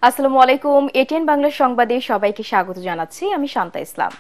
আসসালামু আলাইকুম। এটিএন বাংলা সংবাদে সবাইকে স্বাগত জানাচ্ছি। আমি শান্তা ইসলাম।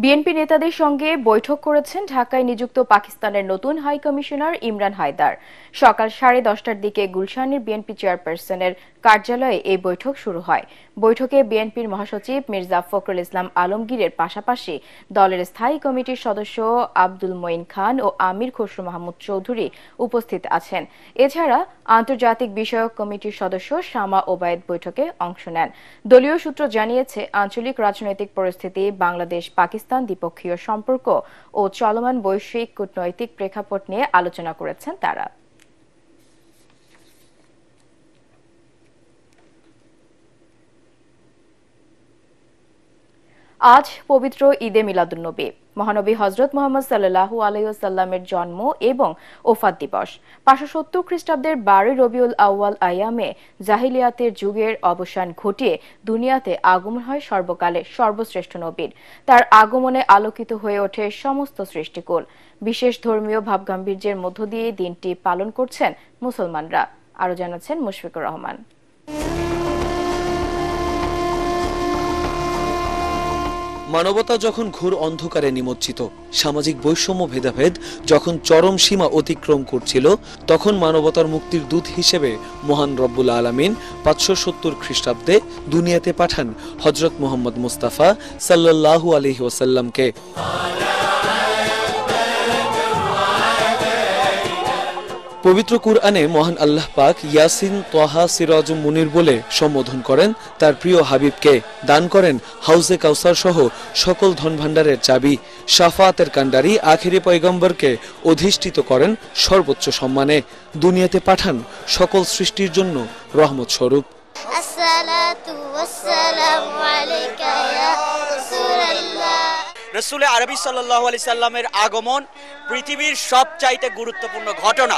বিএনপি নেতাদের সঙ্গে বৈঠক করেছেন ঢাকায় নিযুক্ত পাকিস্তানের নতুন হাই কমিশনার ইমরান হায়দার। সকাল 10:30টার দিকে গুলশানের বিএনপি চেয়ারপারসনের কার্যালয়ে এই বৈঠক শুরু হয়। বৈঠকে বিএনপির মহাসচিব মির্জা ফখরুল ইসলাম আলমগীরের পাশাপাশি দলের স্থায়ী কমিটির সদস্য আব্দুল মঈন খান ও আমির খসরু মাহমুদ চৌধুরী উপস্থিত আছেন। এছাড়া আন্তর্জাতিক বিষয়ক কমিটির সদস্য শামা ওবায়েদ বৈঠকে অংশ নেন। দলীয় সূত্র জানিয়েছে, আঞ্চলিক রাজনৈতিক পরিস্থিতি, বাংলাদেশ পাকিস্তান দ্বিপক্ষীয় সম্পর্ক ও চলমান বৈশ্বিক কূটনৈতিক প্রেক্ষাপট নিয়ে আলোচনা করেছেন তারা। আজ পবিত্র ঈদে মিলাদুন্নবী। মহানবী হযরত মুহাম্মদ সাল্লাল্লাহু আলাইহি ওয়াসাল্লামের জন্ম এবং ওফাত দিবস। 570 খ্রিস্টাব্দের 12 রবিউল আউয়াল আয়ামে জাহিলিয়াতের যুগের অবসান ঘটিয়ে দুনিয়াতে আগমন হয় সর্বকালের সর্বশ্রেষ্ঠ নবীর। তার আগমনে আলোকিত হয়ে ওঠে সমস্ত সৃষ্টিকুল। বিশেষ ধর্মীয় ভাবগাম্ভীর্যের মধ্য দিয়ে দিনটি পালন করছেন মুসলমানরা। আরো জানাচ্ছেন মুশফিকুর রহমান। মানবতা যখন ঘোর অন্ধকারে নিমজ্জিত, সামাজিক বৈষম্য ভেদাভেদ যখন চরম সীমা অতিক্রম করছিল, তখন মানবতার মুক্তির দূত হিসেবে মহান রব্বুল আলামিন 570 খ্রিস্টাব্দে দুনিয়াতে পাঠান হযরত মুহাম্মদ মুস্তাফা সাল্লাল্লাহু আলাইহি ওয়াসাল্লামকে। পবিত্র কুরআনে মহান আল্লাহ পাক ইয়াসিন, ত্বহা, সিরাজুম মুনির বলে সম্বোধন করেন তার প্রিয় হাবিবকে। দান করেন হাউজে কাউসার সহ সকল ধনভাণ্ডারের চাবি। শাফাআতের কান্ডারি আখিরি পয়গম্বরকে অধিষ্ঠিত করেন সর্বোচ্চ সম্মানে। দুনিয়াতে পাঠান সকল সৃষ্টির জন্য রহমত স্বরূপ। আসসালাতু ওয়াসসালামু আলাইকা ইয়া রাসূলুল্লাহ। রাসূল আরবি সাল্লাল্লাহু আলাইহি সাল্লামের আগমন পৃথিবীর সবচাইতে গুরুত্বপূর্ণ ঘটনা।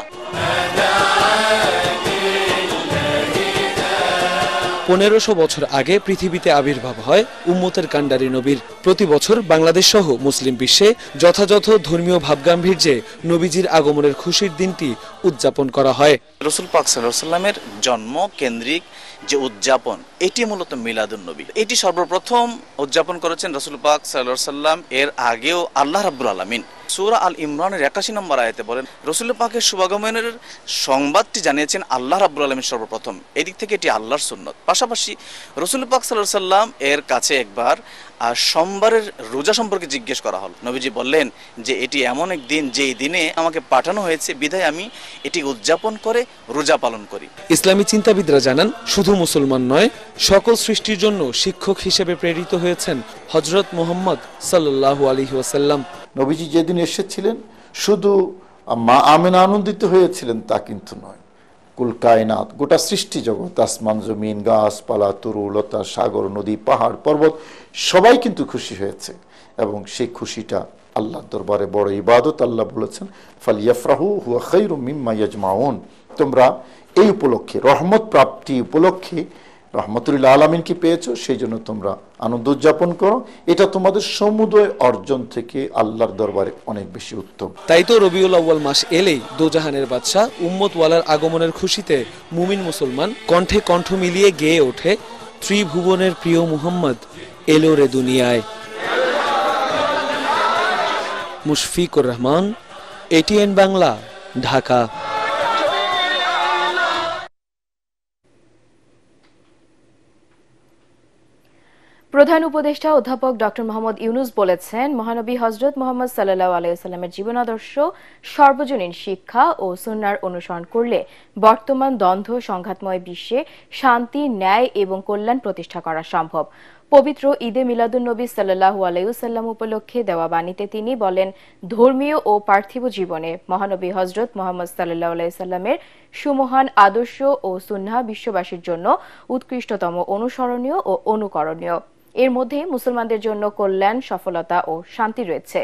1500 বছর আগে পৃথিবীতে আবির্ভাব হয় উম্মতের কান্ডারি নবীর। প্রতি বছর বাংলাদেশ সহ মুসলিম বিশ্বে যথাযথ ধর্মীয় ভাবগাম্ভীর্যে নবীজির আগমনের খুশির দিনটি উদযাপন করা হয়। রাসূল পাক সাল্লাল্লাহু আলাইহি ওয়াসাল্লামের জন্ম কেন্দ্রিক যে উদযাপন, এটি মূলত মিলাদুন্নবী। এটি সর্বপ্রথম উদযাপন করেছেন রাসূল পাক সাল্লাল্লাহু আলাইহি ওয়াসাল্লাম। এর আগেও আল্লাহ রাব্বুল আলামিন সূরা আল ইমরানের 81 নম্বর আয়াতে বলেন, রাসূল পাকের শুভাগমনের সংবাদটি জানিয়েছেন আল্লাহ রাব্বুল আলামিন সর্বপ্রথম। এদিক থেকে এটি আল্লাহর সুন্নত। পাশাপাশি রাসূল পাক সাল্লাল্লাহু আলাইহি ওয়াসাল্লাম এর কাছে একবার সোমবারের রোজা সম্পর্কে জিজ্ঞেস করা হল। নবীজি বললেন যে এটি এমন এক দিন যেই দিনে আমাকে পাঠানো হয়েছে, বিধায় আমি এটি উদযাপন করে রোজা পালন করি। ইসলামী চিন্তাবিদরা জানান, শুধু মুসলমান নয়, সকল সৃষ্টির জন্য শিক্ষক হিসেবে প্রেরিত হয়েছেন হযরত মুহাম্মদ সাল্লাল্লাহু আলাইহি ওয়াসাল্লাম। নবীজি যেদিন এসেছিলেন শুধু মা আমেনা আনন্দিত হয়েছিলেন তা কিন্তু নয়, কুল কায়নাত, গোটা সৃষ্টি জগৎ, আসমান জমিন, গাছপালা, তরু লতা, সাগর, নদী, পাহাড়, পর্বত সবাই কিন্তু খুশি হয়েছে। এবং সেই খুশিটা আল্লাহর দরবারে বড় ইবাদত। আল্লাহ বলেছেন, ফালিয়াফরাহু হুয়া খায়রুম মিম্মা ইয়াজমাউন। তোমরা এই উপলক্ষে, রহমত প্রাপ্তি উপলক্ষে রহমতুল্লাহ আলামিনকে পেয়েছো, সেই জন্য তোমরা আনন্দ উদযাপন করো। এটা তোমাদের সমুদয় অর্জন থেকে আল্লাহর দরবারে অনেক বেশি উত্তম। তাই তো রবিউল আউয়াল মাস এলেই দোজাহানের বাদশাহ উম্মত ওয়ালার আগমনের খুশিতে মুমিন মুসলমান কণ্ঠে কণ্ঠ মিলিয়ে গেয়ে ওঠে, ত্রিভুবনের প্রিয় মুহাম্মদ এলো রে দুনিয়ায়। মুশফিকুর রহমান, এটিএন বাংলা, ঢাকা। প্রধান উপদেষ্টা অধ্যাপক ডক্টর মোহাম্মদ ইউনূস বলেছেন, মহানবী হযরত মুহাম্মদ সাল্লাল্লাহু আলাইহি ওয়াসাল্লামের জীবনাদর্শ সর্বজনীন শিক্ষা ও সুন্নাহর অনুসরণ করলে বর্তমান দ্বন্দ্ব সংঘাতময় বিশ্বে শান্তি, ন্যায় এবং কল্যাণ প্রতিষ্ঠা করা সম্ভব। পবিত্র ঈদে মিলাদুন্নবী সাল্লাল্লাহু আলাইহি ওয়াসাল্লাম উপলক্ষে দেওয়া বাণীতে তিনি বলেন, ধর্মীয় ও পার্থিব জীবনে মহানবী হযরত মুহাম্মদ সাল্লাল্লাহু আলাইহি ওয়াসাল্লামের সুমহান আদর্শ ও সুন্নাহ বিশ্ববাসীর জন্য উৎকৃষ্টতম, অনুসরণীয় ও অনুকরণীয়। এর মধ্যে মুসলমানদের জন্য কল্যাণ, সফলতা ও শান্তি রয়েছে।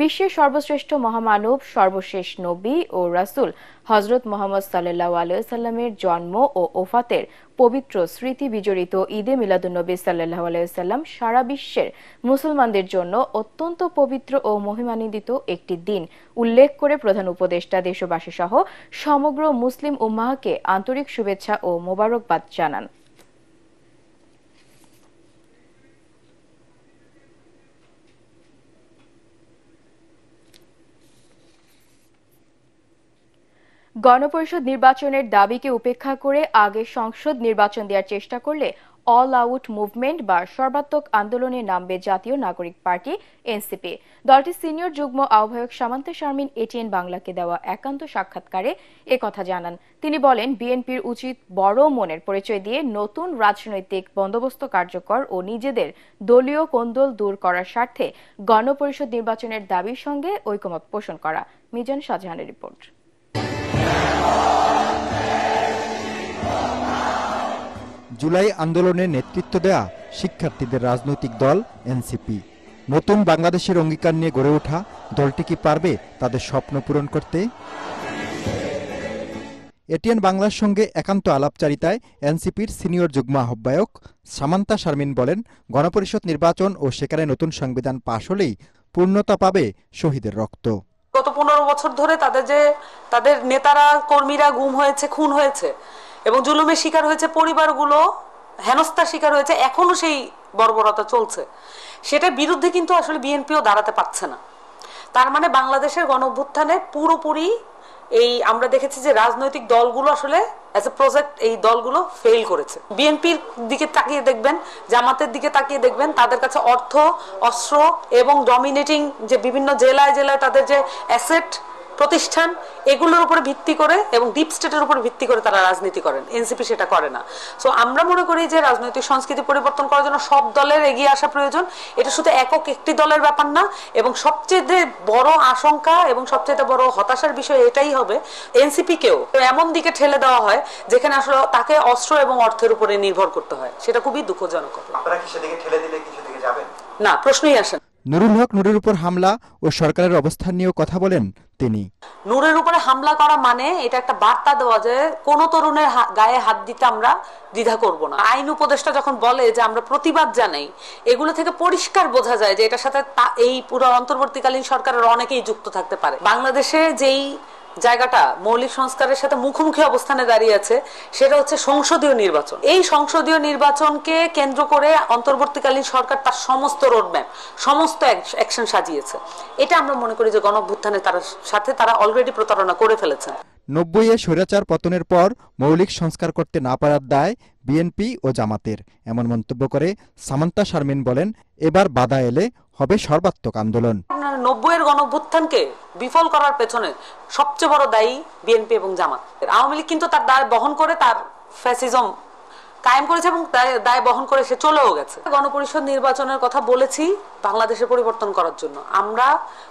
বিশ্বের সর্বশ্রেষ্ঠ মহামানব, সর্বশেষ নবী ও রাসূল হযরত মুহাম্মদ সাল্লাল্লাহু আলাইহি সাল্লামের জন্ম ও ওফাতের পবিত্র স্মৃতি বিজড়িত ঈদে মিলাদুন্নবী সাল্লাল্লাহু আলাইহি সাল্লাম সারা বিশ্বের মুসলমানদের জন্য অত্যন্ত পবিত্র ও মহিমান্বিত একটি দিন উল্লেখ করে প্রধান উপদেষ্টা দেশবাসী সহ সমগ্র মুসলিম উম্মাহকে আন্তরিক শুভেচ্ছা ও মোবারকবাদ জানান। গণপরিষদ নির্বাচনের দাবিকে উপেক্ষা করে আগে সংসদ নির্বাচন দেওয়ার চেষ্টা করলে অল আউট মুভমেন্ট বা সর্বাত্মক আন্দোলনে নামবে জাতীয় নাগরিক পার্টি এনসিপি। দলটির সিনিয়র যুগ্ম আহ্বায়ক সামান্তা শারমিন এটিএন বাংলাকে দেওয়া একান্ত সাক্ষাৎকারে একথা জানান। তিনি বলেন, বিএনপির উচিত বড় মনের পরিচয় দিয়ে নতুন রাজনৈতিক বন্দোবস্ত কার্যকর ও নিজেদের দলীয় কোন্দল দূর করার স্বার্থে গণপরিষদ নির্বাচনের দাবির সঙ্গে ঐকমত পোষণ করা। মিজান শাহজাহানের রিপোর্ট। জুলাই আন্দোলনে নেতৃত্ব দেয়া শিক্ষার্থীদের রাজনৈতিক দল এনসিপি নতুন বাংলাদেশের অঙ্গীকার নিয়ে গড়ে ওঠা দলটি কি পারবে তাদের স্বপ্ন পূরণ করতে? এটিএন বাংলার সঙ্গে একান্ত আলাপচারিতায় এনসিপির সিনিয়র যুগ্ম আহ্বায়ক সামান্তা শারমিন বলেন, গণপরিষদ নির্বাচন ও সেখানে নতুন সংবিধান পাশ হলেই পূর্ণতা পাবে শহীদের রক্ত। গত 15 বছর ধরে তাদের নেতারা কর্মীরা গুম হয়েছে, খুন হয়েছে এবং জুলুমের শিকার হয়েছে, পরিবারগুলো হেনস্থার শিকার হয়েছে, এখনো সেই বর্বরতা চলছে। সেটার বিরুদ্ধে কিন্তু আসলে বিএনপিও দাঁড়াতে পারছে না। তার মানে বাংলাদেশের গণঅভ্যুত্থানে পুরোপুরি আমরা দেখেছি যে রাজনৈতিক দলগুলো আসলে অ্যাজ এ প্রজেক্ট এই দলগুলো ফেল করেছে। বিএনপির দিকে তাকিয়ে দেখবেন, জামাতের দিকে তাকিয়ে দেখবেন, তাদের কাছে অর্থ, অস্ত্র এবং ডমিনেটিং যে বিভিন্ন জেলায় জেলায় তাদের যে অ্যাসেট প্রতিষ্ঠান, এগুলোর উপরে ভিত্তি করে এবং ডিপ স্টেটের উপর ভিত্তি করে তারা রাজনীতি করেন। এনসিপি সেটা করে না। সো আমরা মনে করি যে রাজনৈতিক সংস্কৃতি পরিবর্তন করার জন্য সব দলের এগিয়ে আসা প্রয়োজন। এটা শুধু একটি দলের ব্যাপার না এবং সবচেয়ে বড় আশঙ্কা এবং সবচেয়ে বড় হতাশার বিষয় এটাই হবে এনসিপি কেও এমন দিকে ঠেলে দেওয়া হয় যেখানে আসলে তাকে অস্ত্র এবং অর্থের উপরে নির্ভর করতে হয়। সেটা খুবই দুঃখজনক। আপনারা কি সেদিকে ঠেলে দিলে কি সেদিকে যাবেন? না, প্রশ্নই আসে না। নুরুল হক নুরের উপর হামলা ও সরকারের অবস্থান নিয়েও কথা বলেন তিনি। নূরের উপরে হামলা করা মানে এটা একটা বার্তা দেওয়া যে কোন তরুণের গায়ে হাত দিতে আমরা দ্বিধা করব না। আইন উপদেষ্টা যখন বলে যে আমরা প্রতিবাদ জানাই, এগুলো থেকে পরিষ্কার বোঝা যায় যে এটার সাথে এই পুরো অন্তর্বর্তীকালীন সরকারের অনেকেই যুক্ত থাকতে পারে। বাংলাদেশে যেই জায়গাটা মৌলিক সংস্কারের সাথে মুখোমুখি অবস্থানে দাঁড়িয়ে আছে সেটা হচ্ছে সংসদীয় নির্বাচন। এই সংসদীয় নির্বাচনকে কেন্দ্র করে অন্তর্বর্তীকালীন সরকার তার সমস্ত রোডম্যাপ, সমস্ত অ্যাকশন সাজিয়েছে। এটা আমরা মনে করি যে গণঅভ্যুত্থানের সাথে তারা অলরেডি প্রতারণা করে ফেলেছেন। 90-এ স্বৈরাচার পতনের পর মৌলিক সংস্কার করতে না পারার দায় বিএনপি ও জামাতের, এমন মন্তব্য করে সামান্তা শারমিন বলেন, এবার বাধা এলে হবে সর্বাত্মক আন্দোলন। 90-এর গণঅভ্যুত্থানকে বিফল করার পেছনে সবচেয়ে বড় দায়ী বিএনপি এবং জামাত। আওয়ামী লীগ কিন্তু তার দায় বহন করে তার ফ্যাসিজম কায়েম করেছে এবং দায় বহন করে সে চলেও গেছে। গণপরিষদ নির্বাচনের কথা বলেছি বাংলাদেশের পরিবর্তন করার জন্য। আমরা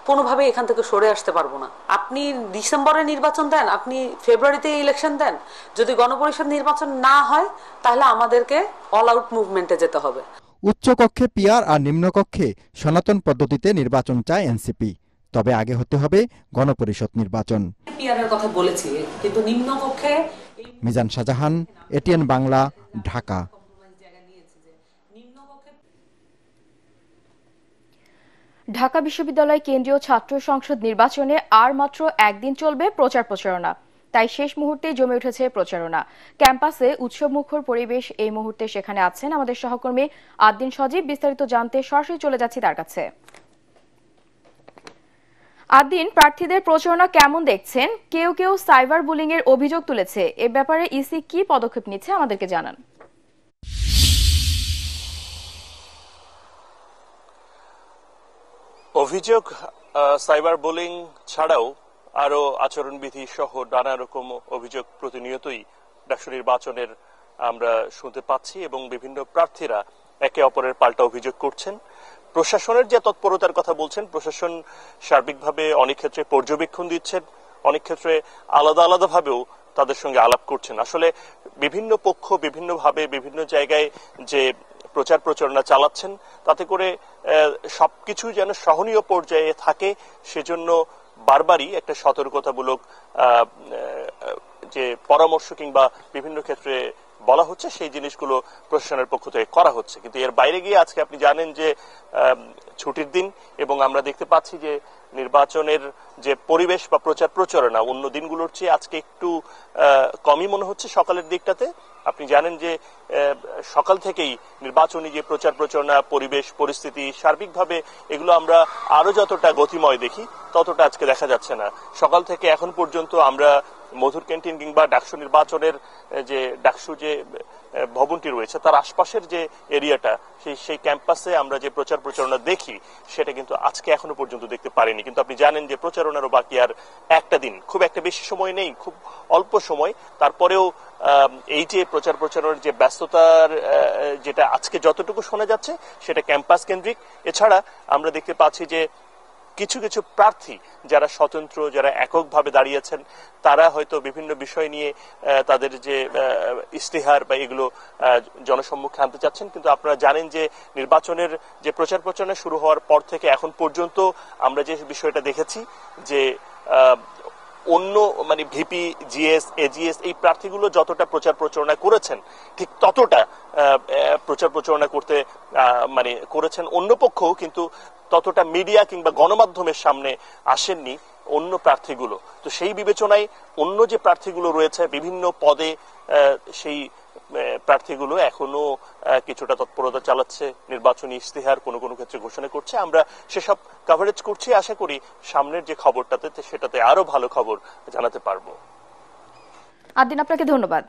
কোনোভাবে এখান থেকে সরে আসতে পারবো না। আপনি ডিসেম্বরে নির্বাচন দেন, আপনি ফেব্রুয়ারিতে ইলেকশন দেন, যদি গণপরিষদ নির্বাচন না হয় তাহলে আমাদেরকে অল আউট মুভমেন্টে যেতে হবে। উচ্চ কক্ষে পিআর আর নিম্নকক্ষে সনাতন পদ্ধতিতে নির্বাচন চায় এনসিপি, তবে আগে হতে হবে গণপরিষদ নির্বাচন। পিআরের কথা বলেছি, কিন্তু নিম্নকক্ষে। মিজান শাহজাহান, এটিএন বাংলা, ঢাকা। ঢাকা বিশ্ববিদ্যালয় কেন্দ্রীয় ছাত্র সংসদ নির্বাচনে আর মাত্র একদিন চলবে প্রচার প্রচারণা, তাই শেষ মুহূর্তে জমে উঠেছে প্রচারণা। ক্যাম্পাসে উৎসবমুখর পরিবেশ এই মুহূর্তে। সেখানে আছেন আমাদের সহকর্মী আদ্দিন সজীব। বিস্তারিত জানতে সরাসরি চলে যাচ্ছি তার কাছে। আদ্দিন, প্রার্থীদের প্রচারণা কেমন দেখছেন? কেউ কেউ সাইবার বুলিং এর অভিযোগ তুলেছে, এ ব্যাপারে ইসি কি পদক্ষেপ নিচ্ছে আমাদেরকে জানান। অভিযোগ সাইবার বুলিং ছাড়াও আরো আচরণবিধি সহ নানা রকম অভিযোগ প্রতিনিয়তই ডাকসু নির্বাচনের আমরা শুনতে পাচ্ছি এবং বিভিন্ন প্রার্থীরা একে অপরের পাল্টা অভিযোগ করছেন। প্রশাসনের যে তৎপরতার কথা বলছেন, প্রশাসন সার্বিকভাবে অনেক ক্ষেত্রে পর্যবেক্ষণ দিচ্ছেন, অনেক ক্ষেত্রে আলাদা আলাদা ভাবেও তাদের সঙ্গে আলাপ করছেন। আসলে বিভিন্ন পক্ষ বিভিন্নভাবে বিভিন্ন জায়গায় যে প্রচার প্রচারণা চালাচ্ছেন, তাতে করে সবকিছু যেন সহনীয় পর্যায়ে থাকে, সেজন্য বারবারই একটা সতর্কতামূলক যে পরামর্শ কিংবা বিভিন্ন ক্ষেত্রে বলা হচ্ছে, সেই জিনিসগুলো প্রশাসনের পক্ষ থেকে করা হচ্ছে। কিন্তু এর বাইরে গিয়ে আজকে আপনি জানেন যে ছুটির দিন, এবং আমরা দেখতে পাচ্ছি যে নির্বাচনের যে পরিবেশ বা প্রচার প্রচারণা অন্য দিনগুলোর চেয়ে আজকে একটু কমই মনে হচ্ছে সকালের দিকটাতে। আপনি জানেন যে সকাল থেকেই নির্বাচনী যে প্রচার প্রচারণা, পরিবেশ পরিস্থিতি সার্বিকভাবে এগুলো আমরা আরো যতটা গতিময় দেখি ততটা আজকে দেখা যাচ্ছে না। সকাল থেকে এখন পর্যন্ত আমরা মধুর ক্যান্টিন কিংবা ডাকসু নির্বাচনের যে ডাকসু যে ভবনটি রয়েছে তার আশপাশের যে এরিয়াটা, সেই ক্যাম্পাসে আমরা যে প্রচার প্রচারণা দেখি সেটা কিন্তু আজকে এখনো পর্যন্ত দেখতে পারিনি। কিন্তু আপনি জানেন যে প্রচারণারও বাকি আর একটা দিন, খুব একটা বেশি সময় নেই, খুব অল্প সময়। তারপরেও এই যে প্রচার প্রচারণার যে ব্যস্ততার যেটা আজকে যতটুকু শোনা যাচ্ছে সেটা ক্যাম্পাস কেন্দ্রিক। এছাড়া আমরা দেখতে পাচ্ছি যে কিছু কিছু প্রার্থী যারা স্বতন্ত্র, যারা এককভাবে দাঁড়িয়েছেন, তারা হয়তো বিভিন্ন বিষয় নিয়ে তাদের যে ইশতেহার বা এগুলো জনসম্মুখে আনতে চাচ্ছেন। কিন্তু আপনারা জানেন যে নির্বাচনের যে প্রচার প্রচারণা শুরু হওয়ার পর থেকে এখন পর্যন্ত আমরা যে বিষয়টা দেখেছি যে অন্য মানে ভিপি, জিএস, এজিএস এই প্রার্থীগুলো যতটা প্রচার প্রচারণা করেছেন ঠিক ততটা প্রচার প্রচারণা করতে মানে করেছেন অন্য পক্ষও, কিন্তু ততটা মিডিয়া কিংবা গণমাধ্যমের সামনে আসেননি অন্য প্রার্থীগুলো। তো সেই বিবেচনায় অন্য যে প্রার্থীগুলো রয়েছে বিভিন্ন পদে, সেই প্রার্থীগুলো এখনো কিছুটা তৎপরতা চালাচ্ছে, নির্বাচনী ইশতেহার কোনো কোনো ক্ষেত্রে ঘোষণা করছে। আমরা সেসব কভারেজ করছি, আশা করি সামনের যে খবরটাতে সেটাতে আরো ভালো খবর জানাতে পারবো। আদিন, আপনাকে ধন্যবাদ।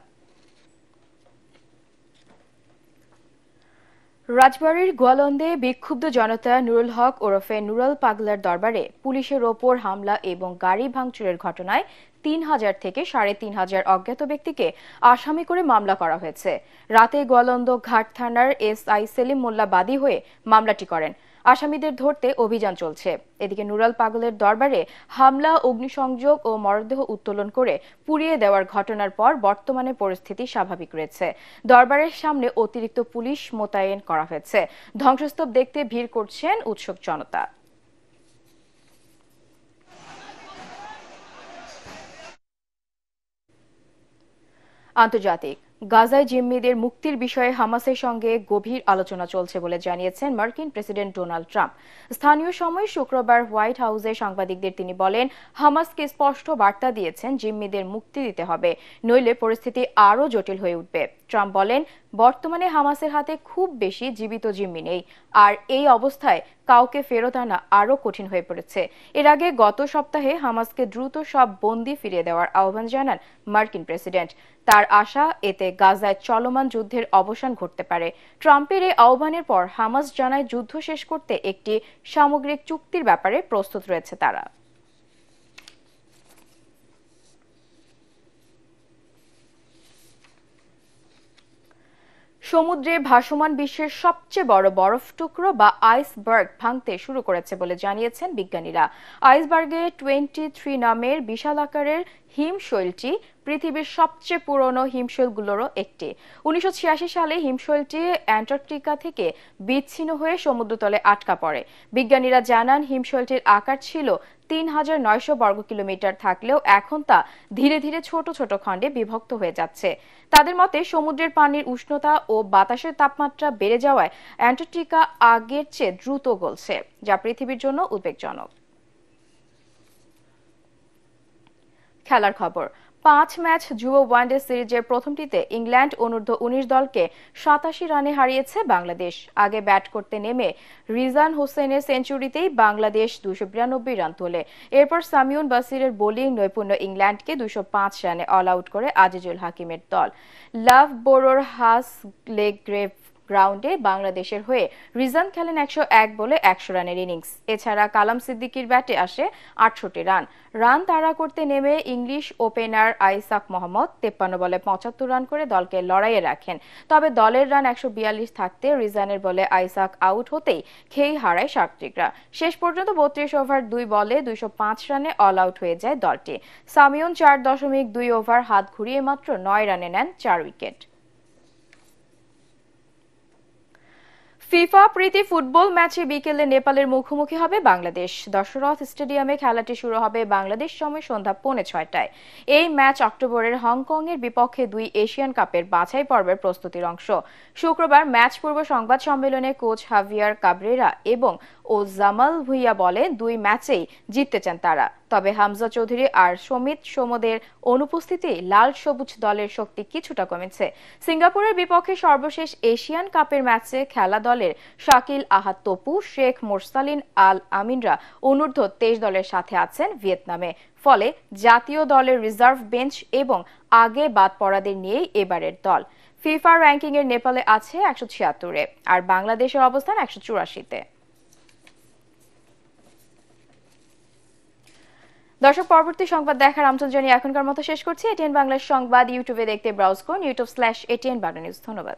রাজবাড়ীর গোয়ালন্দে বিক্ষুব্ধ জনতা নুরুল হক ওরফে নুরাল পাগলার দরবারে পুলিশের ওপর হামলা এবং গাড়ি ভাঙচুরের ঘটনায় ৩,০০০ থেকে ৩,৫০০ অজ্ঞাত ব্যক্তিকে আসামি করে মামলা করা হয়েছে। রাতে গোয়ালন্দ ঘাট থানার এসআই সেলিম মোল্লা বাদী হয়ে মামলাটি করেন। আসামিদের ধরতে অভিযান চলছে। এদিকে নুরাল পাগলের দরবারে হামলা, অগ্নিসংযোগ ও মরদেহ উত্তোলন করে পুড়িয়ে দেওয়ার ঘটনার পর বর্তমানে পরিস্থিতি স্বাভাবিক রয়েছে। দরবারের সামনে অতিরিক্ত পুলিশ মোতায়েন করা হয়েছে। ধ্বংসস্তূপ দেখতে ভিড় করছেন উৎসুক জনতা। আন্তর্জাতিক গাজায় জিম্মিদের মুক্তির বিষয়ে হামাসের সঙ্গে গভীর আলোচনা চলছে বলে জানিয়েছেন মার্কিন প্রেসিডেন্ট ডোনাল্ড ট্রাম্প। স্থানীয় সময় শুক্রবার হোয়াইট হাউসে সাংবাদিকদের তিনি বলেন, হামাসকে স্পষ্ট বার্তা দিয়েছেন জিম্মিদের মুক্তি দিতে হবে, নইলে পরিস্থিতি আরও জটিল হয়ে উঠবে। ট্রাম্প বলেন, বর্তমানে হামাসের হাতে খুব বেশি জীবিত জিম্মি নেই, আর এই অবস্থায় কাউকে ফেরত আনা আরও কঠিন হয়ে পড়েছে। এর আগে গত সপ্তাহে হামাসকে দ্রুত সব বন্দী ফিরিয়ে দেওয়ার আহ্বান জানান মার্কিন প্রেসিডেন্ট। তার আশা, এতে গাজায় চলমান যুদ্ধের অবসান ঘটতে পারে। ট্রাম্পের এই আহ্বানের পর হামাস জানায় যুদ্ধ শেষ করতে একটি সামগ্রিক চুক্তির ব্যাপারে প্রস্তুত রয়েছে তারা। সমুদ্রে ভাসমান বিশ্বের সবচেয়ে বড় বরফ টুকরো বা আইসবার্গ ভাঙতে শুরু করেছে বলে জানিয়েছেন বিজ্ঞানীরা। আইসবার্গে 23 নামের বিশাল আকারের হিমশৈলটি পৃথিবীর সবচেয়ে পুরনো হিমশৈলগুলোরও একটি। 1986 সালে হিমশৈলটি অ্যান্টার্কটিকা থেকে বিচ্ছিন্ন হয়ে সমুদ্রতলে আটকা পড়ে। বিজ্ঞানীরা জানান, হিমশৈলটির আকার ছিল ৩,৯০০ বর্গ কিলোমিটার থাকলেও এখন তা ধীরে ধীরে ছোট ছোট খণ্ডে বিভক্ত হয়ে যাচ্ছে। তাদের মতে, সমুদ্রের পানির উষ্ণতা ও বাতাসের তাপমাত্রা বেড়ে যাওয়ায় অ্যান্টার্কটিকা আগের চেয়ে দ্রুত গলছে, যা পৃথিবীর জন্য উদ্বেগজনক। খেলার খবর। 5 ম্যাচ যুব ওয়ানডে সিরিজের প্রথমটিতে ইংল্যান্ড অনূর্ধ্ব-19 দলকে 87 রানে হারিয়েছে বাংলাদেশ। আগে ব্যাট করতে নেমে রিজান হোসেনের সেঞ্চুরিতেই বাংলাদেশ 292 রান তোলে। এরপর সামিউন বাসিরের বোলিং নৈপুণ্য ইংল্যান্ডকে 205 রানে অল আউট করে আজিজুল হাকিমের দল। লাভ বোরোর হাস লেগ গ্রেভ গ্রাউন্ডে বাংলাদেশের হয়ে রিজান খেলেন 101 বলে 100 রানের ইনিংস। এছাড়া কালাম সিদ্দিকীর ব্যাটে আসে 68 রান। রান তাড়া করতে নেমে ইংলিশ ওপেনার আইসাক মোহাম্মদ 53 বলে 75 রান করে দলকে লড়াইয়ে রাখেন। তবে দলের রান 142 থাকতে রিজানের বলে আইসাক আউট হতেই খেই হারায় সাগরিকরা। শেষ পর্যন্ত 32 ওভার 2 বলে 205 রানে অল আউট হয়ে যায় দলটি। সামিউন 4.2 ওভার হাত ঘুরিয়ে মাত্র 9 রানে নেন 4 উইকেট। ফিফা প্রীতি ফুটবল ম্যাচে বিকেলে নেপালের মুখোমুখি হবে বাংলাদেশ। দশরথ স্টেডিয়ামে খেলাটি শুরু হবে বাংলাদেশ সময় সন্ধ্যা 5:30টায়। এই ম্যাচ অক্টোবরের হংকং এর বিপক্ষে 2 এশিয়ান কাপের বাছাই পর্বের প্রস্তুতির অংশ। শুক্রবার ম্যাচ পূর্ব সংবাদ সম্মেলনে কোচ হাভিয়ার কাবরেরা এবং জামাল ভুইয়া বলেন 2 ম্যাচেই জিততে চান তারা। তবে হামজা চৌধুরী আর সমিত সোমদের অনুপস্থিতি লাল সবুজ দলের শক্তি কিছুটা কমেছে। সিঙ্গাপুরের বিপক্ষে সর্বশেষ এশিয়ান কাপের ম্যাচে খেলা দলের শাকিল আহাদ তপু, শেখ মোরসালিন আল আমিনরা অনূর্ধ্ব 23 দলের সাথে আছেন ভিয়েতনামে। ফলে জাতীয় দলের রিজার্ভ বেঞ্চ এবং আগে বাদ পড়াদের নিয়েই এবারের দল। ফিফা র্যাঙ্কিং এর নেপালে আছে 176-এ আর বাংলাদেশের অবস্থান 184-তে। দর্শক, পরবর্তী সংবাদ দেখার আমন্ত্রণ জানিয়ে এখনকার মতো শেষ করছি। এটিএন বাংলার সংবাদ ইউটিউবে দেখতে ব্রাউজ করুন youtube/ATN বাংলা নিউজ। ধন্যবাদ।